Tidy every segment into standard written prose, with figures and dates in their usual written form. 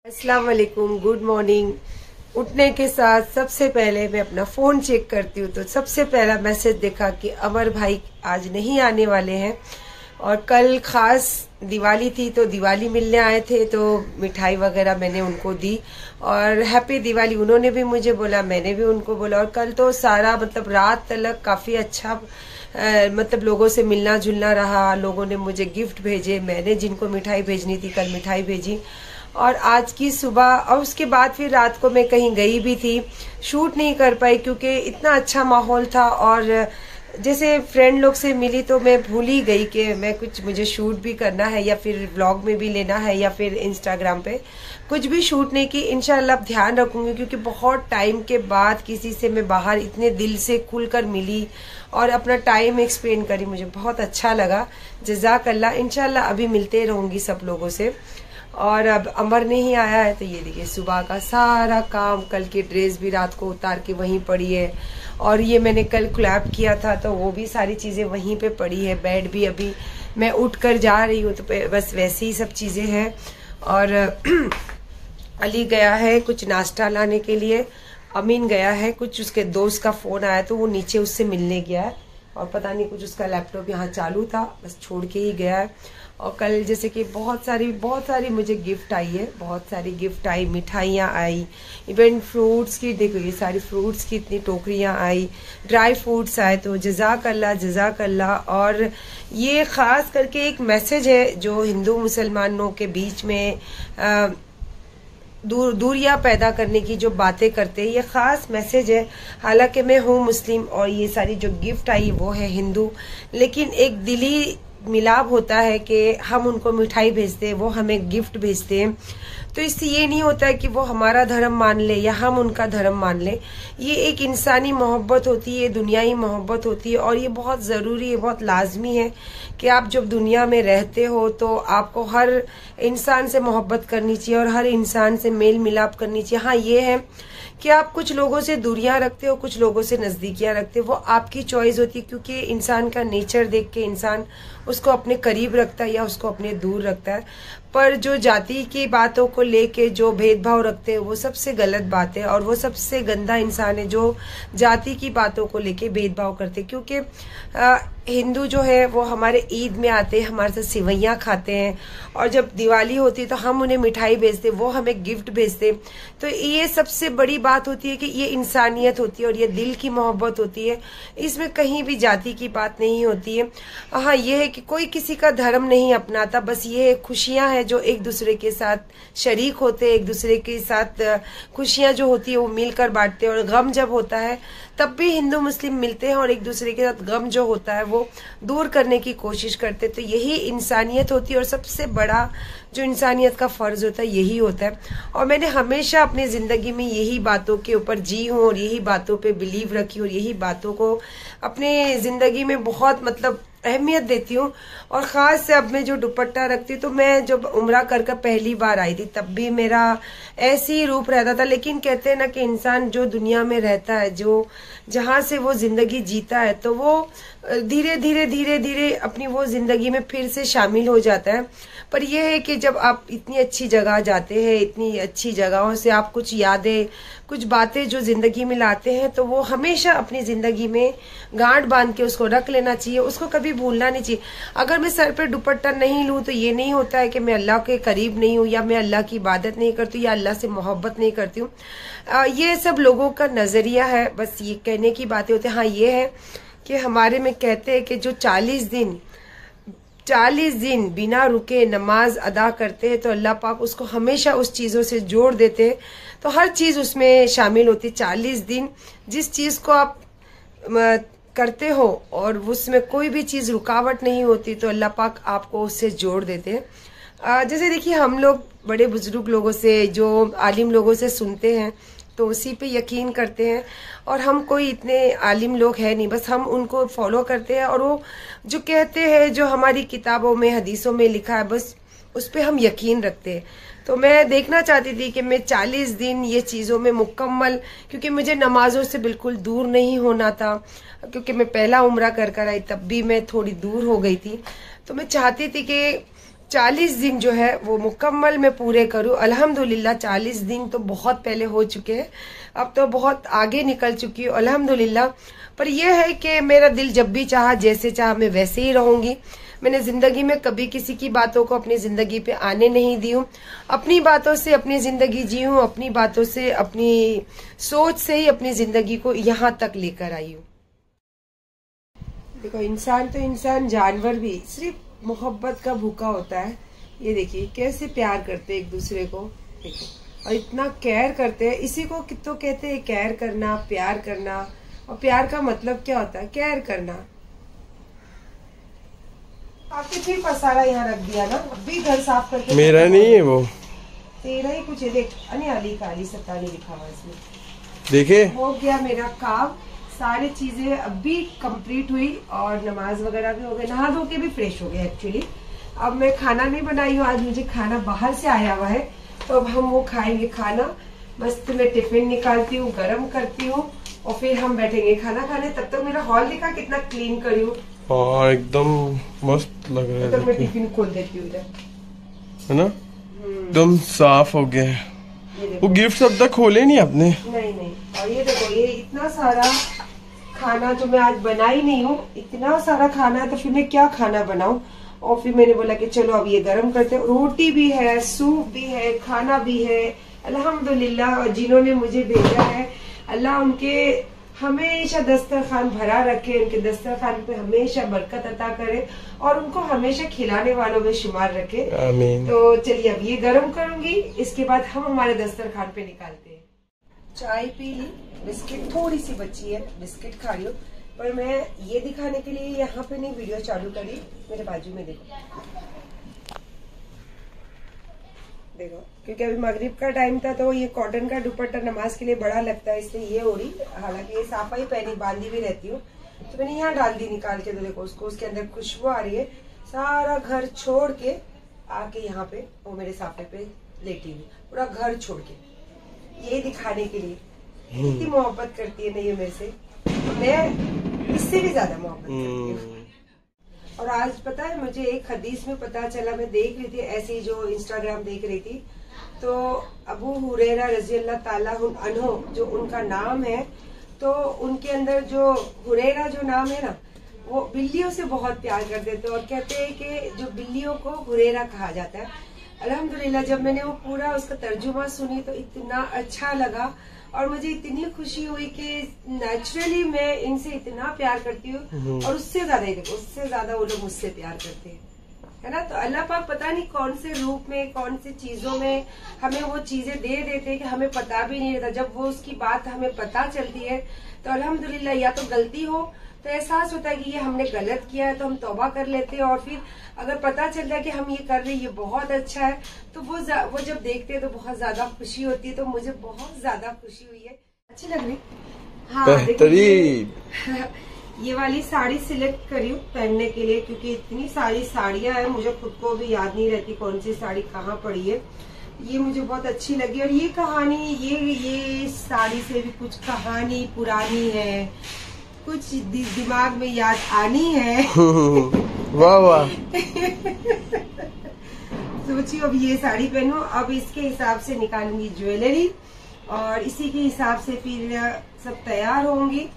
अस्सलाम वालेकुम, good morning. उठने के साथ सबसे पहले मैं अपना फोन चेक करती हूँ तो सबसे पहला मैसेज देखा कि अमर भाई आज नहीं आने वाले हैं। और कल खास दिवाली थी तो दिवाली मिलने आए थे, तो मिठाई वगैरह मैंने उनको दी और हैप्पी दिवाली उन्होंने भी मुझे बोला, मैंने भी उनको बोला। और कल तो सारा मतलब रात तक काफी अच्छा मतलब लोगों से मिलना जुलना रहा। लोगों ने मुझे गिफ्ट भेजे, मैंने जिनको मिठाई भेजनी थी कल मिठाई भेजी। और आज की सुबह और उसके बाद फिर रात को मैं कहीं गई भी थी, शूट नहीं कर पाई क्योंकि इतना अच्छा माहौल था। और जैसे फ्रेंड लोग से मिली तो मैं भूल ही गई कि मैं कुछ मुझे शूट भी करना है या फिर व्लॉग में भी लेना है या फिर इंस्टाग्राम पे कुछ भी शूट नहीं की। इंशाल्लाह ध्यान रखूंगी क्योंकि बहुत टाइम के बाद किसी से मैं बाहर इतने दिल से खुलकर मिली और अपना टाइम एक्सपेंड करी, मुझे बहुत अच्छा लगा। जज़ाकल्लाह। इंशाल्लाह अभी मिलते रहूंगी सब लोगों से। और अब अमर नहीं आया है तो ये देखिए सुबह का सारा काम, कल की ड्रेस भी रात को उतार के वहीं पड़ी है। और ये मैंने कल क्लैप किया था तो वो भी सारी चीजें वहीं पे पड़ी है। बेड भी अभी मैं उठ कर जा रही हूँ तो बस वैसी ही सब चीजें हैं। और अली गया है कुछ नाश्ता लाने के लिए, अमीन गया है कुछ उसके दोस्त का फोन आया तो वो नीचे उससे मिलने गया है। और पता नहीं कुछ उसका लैपटॉप यहाँ चालू था, बस छोड़ के ही गया है। और कल जैसे कि बहुत सारी मुझे गिफ्ट आई है, बहुत सारी गिफ्ट आई, मिठाइयाँ आई, इवन फ्रूट्स की, देखो ये सारी फ्रूट्स की इतनी टोकरियाँ आई, ड्राई फ्रूट्स आए, तो जज़ाकल्लाह जज़ाकल्लाह। और ये खास करके एक मैसेज है जो हिंदू मुसलमानों के बीच में दूरियां पैदा करने की जो बातें करते हैं, ये खास मैसेज है। हालांकि मैं हूँ मुस्लिम और ये सारी जो गिफ्ट आई वो है हिंदू, लेकिन एक दिली मिलाप होता है कि हम उनको मिठाई भेजते हैं, वो हमें गिफ्ट भेजते हैं। तो इससे ये नहीं होता है कि वो हमारा धर्म मान ले या हम उनका धर्म मान ले। ये एक इंसानी मोहब्बत होती है, दुनियाई मोहब्बत होती है। और ये बहुत जरूरी है, बहुत लाजमी है कि आप जब दुनिया में रहते हो तो आपको हर इंसान से मोहब्बत करनी चाहिए और हर इंसान से मेल मिलाप करनी चाहिए। हाँ ये है कि आप कुछ लोगों से दूरियां रखते हो, कुछ लोगों से नजदीकियां रखते हो, वो आपकी चॉइस होती है। क्योंकि इंसान का नेचर देख के इंसान उसको अपने करीब रखता है या उसको अपने दूर रखता है। पर जो जाति की बातों को लेके जो भेदभाव रखते हैं वो सबसे गलत बात है। और वो सबसे गंदा इंसान है जो जाति की बातों को लेके भेदभाव करते। क्योंकि हिंदू जो है वो हमारे ईद में आते हैं, हमारे साथ सिवैयाँ खाते हैं, और जब दिवाली होती है तो हम उन्हें मिठाई भेजते, वो हमें गिफ्ट भेजते। तो ये सबसे बड़ी बात होती है कि ये इंसानियत होती है और ये दिल की मोहब्बत होती है। इसमें कहीं भी जाति की बात नहीं होती है। हाँ ये है कि कोई किसी का धर्म नहीं अपनाता, बस ये खुशियां हैं जो एक दूसरे के साथ शरीक होते हैं, एक दूसरे के साथ खुशियां जो होती है वो मिलकर बांटते हैं। और गम जब होता है तब भी हिंदू मुस्लिम मिलते हैं और एक दूसरे के साथ गम जो होता है वो दूर करने की कोशिश करते। तो यही इंसानियत होती है और सबसे बड़ा जो इंसानियत का फर्ज होता है यही होता है। और मैंने हमेशा अपनी जिंदगी में यही बातों के ऊपर जी हूँ और यही बातों पे बिलीव रखी और यही बातों को अपने जिंदगी में बहुत मतलब अहमियत देती हूँ। और खास से अब मैं जो दुपट्टा रखती हूँ, तो मैं जब उम्रा कर पहली बार आई थी तब भी मेरा ऐसे ही रूप रहता था। लेकिन कहते हैं ना कि इंसान जो दुनिया में रहता है, जो जहाँ से वो जिंदगी जीता है, तो वो धीरे धीरे अपनी वो जिंदगी में फिर से शामिल हो जाता है। पर यह है कि जब आप इतनी अच्छी जगह जाते हैं, इतनी अच्छी जगहों से आप कुछ यादें, कुछ बातें जो जिंदगी में लाते हैं, तो वो हमेशा अपनी जिंदगी में गांठ बांध के उसको रख लेना चाहिए, उसको कभी भूलना नहीं चाहिए। अगर मैं सर पे दुपट्टा नहीं लूं तो ये नहीं होता है कि मैं अल्लाह के करीब नहीं हूँ या मैं अल्लाह की इबादत नहीं करती हूँ या अल्लाह से मोहब्बत नहीं करती हूँ। ये सब लोगों का नजरिया है, बस ये कहने की बातें होती है। हाँ ये है कि हमारे में कहते हैं कि जो 40 दिन बिना रुके नमाज अदा करते हैं तो अल्लाह पाक उसको हमेशा उस चीजों से जोड़ देते हैं। तो हर चीज उसमें शामिल होती है। 40 दिन जिस चीज को आप करते हो और उसमें कोई भी चीज रुकावट नहीं होती तो अल्लाह पाक आपको उससे जोड़ देते हैं। जैसे देखिए हम लोग बड़े बुजुर्ग लोगों से, जो आलिम लोगों से सुनते हैं तो उसी पे यकीन करते हैं। और हम कोई इतने आलिम लोग हैं नहीं, बस हम उनको फॉलो करते हैं और वो जो कहते हैं, जो हमारी किताबों में हदीसों में लिखा है, बस उस पे हम यकीन रखते हैं। तो मैं देखना चाहती थी कि मैं 40 दिन ये चीज़ों में मुकम्मल, क्योंकि मुझे नमाजों से बिल्कुल दूर नहीं होना था, क्योंकि मैं पहला उम्रा कर आई तब भी मैं थोड़ी दूर हो गई थी। तो मैं चाहती थी कि 40 दिन जो है वो मुकम्मल मैं पूरे करूं। अल्हम्दुलिल्लाह 40 दिन तो बहुत पहले हो चुके हैं, अब तो बहुत आगे निकल चुकी हूँ अल्हम्दुलिल्लाह। पर यह है कि मेरा दिल जब भी चाहा, जैसे चाहा, मैं वैसे ही रहूंगी। मैंने जिंदगी में कभी किसी की बातों को अपनी जिंदगी पे आने नहीं दी हूँ। अपनी बातों से अपनी जिंदगी जी हूँ, अपनी बातों से, अपनी सोच से ही अपनी जिंदगी को यहाँ तक लेकर आई हूँ। देखो, इंसान तो इंसान, जानवर भी सिर्फ मोहब्बत का भूखा होता है। ये देखिए कैसे प्यार करते हैं एक दूसरे को, देखो, और इतना केयर करते हैं। इसी को तो कहते हैं केयर करना, प्यार करना। और प्यार का मतलब क्या होता है? केयर करना। आपने फिर पसारा यहाँ रख दिया ना, अभी घर साफ करके। मेरा नहीं है वो, तेरा ही कुछ है। देख, अली का अली सत्तानी लिखा हुआ इसमें। देखे, हो गया मेरा काम, सारी चीजें अभी कंप्लीट हुई और नमाज वगैरह भी हो गई, नहा धो के भी फ्रेश हो गया एक्चुअली। अब मैं खाना नहीं बनाई हूँ, आज मुझे खाना बाहर से आया हुआ है, तो अब हम वो खाएंगे खाना। मस्त मैं टिफिन निकालती हूँ, गरम करती हूँ और फिर हम बैठेंगे खाना खाने। तब तक मेरा हॉल दिखा कितना क्लीन करी हूँ। हाँ, एकदम मस्त लग रहा है। तब मैं टिफिन खोल देती हूँ इधर, है ना, एकदम साफ हो गया है। वो गिफ्ट अब तक खोले नहीं आपने? नहीं। और ये देखो, ये इतना सारा खाना जो मैं आज बना ही नहीं हूँ, इतना सारा खाना है, तो फिर मैं क्या खाना बनाऊं। और फिर मैंने बोला कि चलो अब ये गरम करते हैं। रोटी भी है, सूप भी है, खाना भी है अल्हम्दुलिल्लाह। और जिन्होंने मुझे भेजा है, अल्लाह उनके हमेशा दस्तरखान भरा रखे, उनके दस्तरखान पे हमेशा बरकत अता करे और उनको हमेशा खिलाने वालों में शुमार रखे, आमीन। तो चलिए अब ये गरम करूंगी, इसके बाद हम हमारे दस्तरखान पे निकालते हैं। चाय पी ली, बिस्किट थोड़ी सी बची है, बिस्किट खा रही हूँ। पर मैं ये दिखाने के लिए यहाँ पे नहीं वीडियो चालू करी, मेरे बाजू में देखो, क्योंकि अभी मगरिब का टाइम था, तो ये कॉटन का दुपट्टा नमाज के लिए बड़ा लगता है, इसलिए ये ओढ़ी। हालांकि ये साफा ही पहनी, बांधी भी रहती हूँ, तो मैंने यहाँ डाल दी निकाल के। तो देखो उसको, उसके अंदर खुशबू आ रही है। सारा घर छोड़ के आके यहाँ पे वो मेरे साफे पे लेटी हुई, पूरा घर छोड़ के, ये दिखाने के लिए कितनी मोहब्बत करती है ना ये मेरे से। मैं इससे भी ज्यादा मोहब्बत करती हूँ। और आज पता है मुझे एक हदीस में पता चला, मैं देख रही थी ऐसे ही, जो इंस्टाग्राम देख रही थी, तो अबू हुरैरा रज़ी अल्लाह ताला अन्हु जो उनका नाम है, तो उनके अंदर जो हुरैरा जो नाम है ना, वो बिल्लियों से बहुत प्यार करते थे और कहते हैं कि जो बिल्लियों को हुरैरा कहा जाता है। अल्हम्दुलिल्लाह जब मैंने वो पूरा उसका तर्जुमा सुनी तो इतना अच्छा लगा और मुझे इतनी खुशी हुई कि नेचुरली मैं इनसे इतना प्यार करती हूँ और उससे ज्यादा, देखो उससे ज्यादा वो लोग मुझसे प्यार करते हैं, है ना। तो अल्लाह पाक पता नहीं कौन से रूप में, कौन से चीजों में हमें वो चीजें दे देते हैं कि हमें पता भी नहीं रहता। जब वो उसकी बात हमें पता चलती है तो अल्हम्दुलिल्लाह, या तो गलती हो तो एहसास होता है कि ये हमने गलत किया है, तो हम तौबा कर लेते हैं। और फिर अगर पता चलता है कि हम ये कर रहे हैं, ये बहुत अच्छा है, तो वो जब देखते हैं तो बहुत ज्यादा खुशी होती है। तो मुझे बहुत ज्यादा खुशी हुई है, अच्छी लग रही। हाँ, ये वाली साड़ी सिलेक्ट करी हूँ पहनने के लिए, क्योंकि इतनी सारी साड़ियां हैं, मुझे खुद को भी याद नहीं रहती कौन सी साड़ी कहाँ पड़ी है। ये मुझे बहुत अच्छी लगी। और ये कहानी, ये साड़ी से भी कुछ कहानी पुरानी है, कुछ दिमाग में याद आनी है। वाह वाह। सोचिए अब ये साड़ी पहनूं, अब इसके हिसाब से निकालूंगी ज्वेलरी और इसी के हिसाब से फिर सब तैयार होंगी।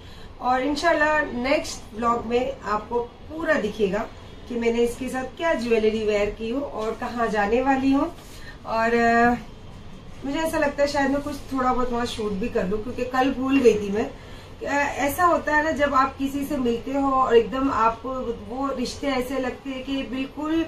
और इंशाल्लाह नेक्स्ट व्लॉग में आपको पूरा दिखेगा कि मैंने इसके साथ क्या ज्वेलरी वेयर की हूँ और कहाँ जाने वाली हूँ। और मुझे ऐसा लगता है शायद मैं कुछ थोड़ा बहुत वहाँ शूट भी कर लूँ, क्योंकि कल भूल गई थी मैं। ऐसा होता है ना जब आप किसी से मिलते हो और एकदम आपको वो रिश्ते ऐसे लगते हैं कि बिल्कुल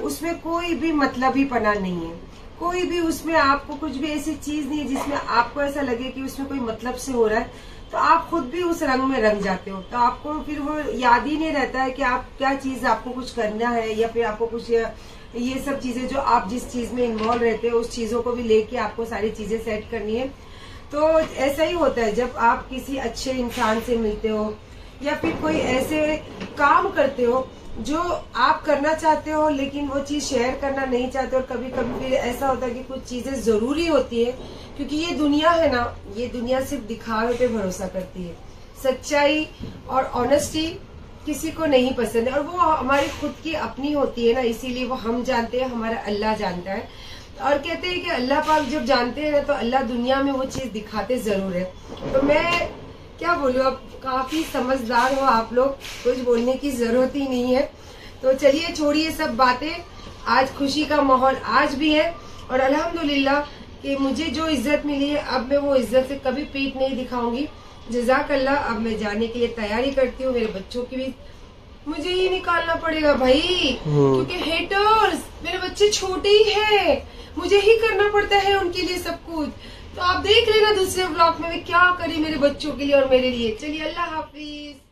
उसमें कोई भी मतलब ही पना नहीं है, कोई भी उसमें आपको कुछ भी ऐसी चीज नहीं है जिसमें आपको ऐसा लगे कि उसमें कोई मतलब से हो रहा है, तो आप खुद भी उस रंग में रंग जाते हो। तो आपको फिर वो याद ही नहीं रहता है कि आप क्या चीज आपको कुछ करना है, या फिर आपको कुछ ये सब चीजें जो आप जिस चीज में इन्वॉल्व रहते हो उस चीजों को भी लेके आपको सारी चीजें सेट करनी है। तो ऐसा ही होता है जब आप किसी अच्छे इंसान से मिलते हो या फिर कोई ऐसे काम करते हो जो आप करना चाहते हो लेकिन वो चीज शेयर करना नहीं चाहते। और कभी कभी फिर ऐसा होता है कि कुछ चीजें जरूरी होती है, क्योंकि ये दुनिया है ना, ये दुनिया सिर्फ दिखावे पे भरोसा करती है। सच्चाई और ऑनेस्टी किसी को नहीं पसंद है, और वो हमारी खुद की अपनी होती है ना, इसीलिए वो हम जानते हैं, हमारा अल्लाह जानता है। और कहते हैं कि अल्लाह पाक जब जानते हैं ना तो अल्लाह दुनिया में वो चीज दिखाते जरूर है। तो मैं क्या बोलूँ, अब काफी समझदार हो आप लोग, कुछ बोलने की जरूरत ही नहीं है। तो चलिए छोड़िए सब बातें, आज खुशी का माहौल आज भी है, और अल्हम्दुलिल्लाह कि मुझे जो इज्जत मिली है अब मैं वो इज्जत से कभी पीठ नहीं दिखाऊंगी। जज़ाकल्लाह। अब मैं जाने के लिए तैयारी करती हूँ, मेरे बच्चों की भी मुझे ही निकालना पड़ेगा भाई, क्योंकि हेटर्स, मेरे बच्चे छोटे ही हैं, मुझे ही करना पड़ता है उनके लिए सब कुछ। तो आप देख लेना दूसरे व्लॉग में मैं क्या करी मेरे बच्चों के लिए और मेरे लिए। चलिए अल्लाह हाफिज।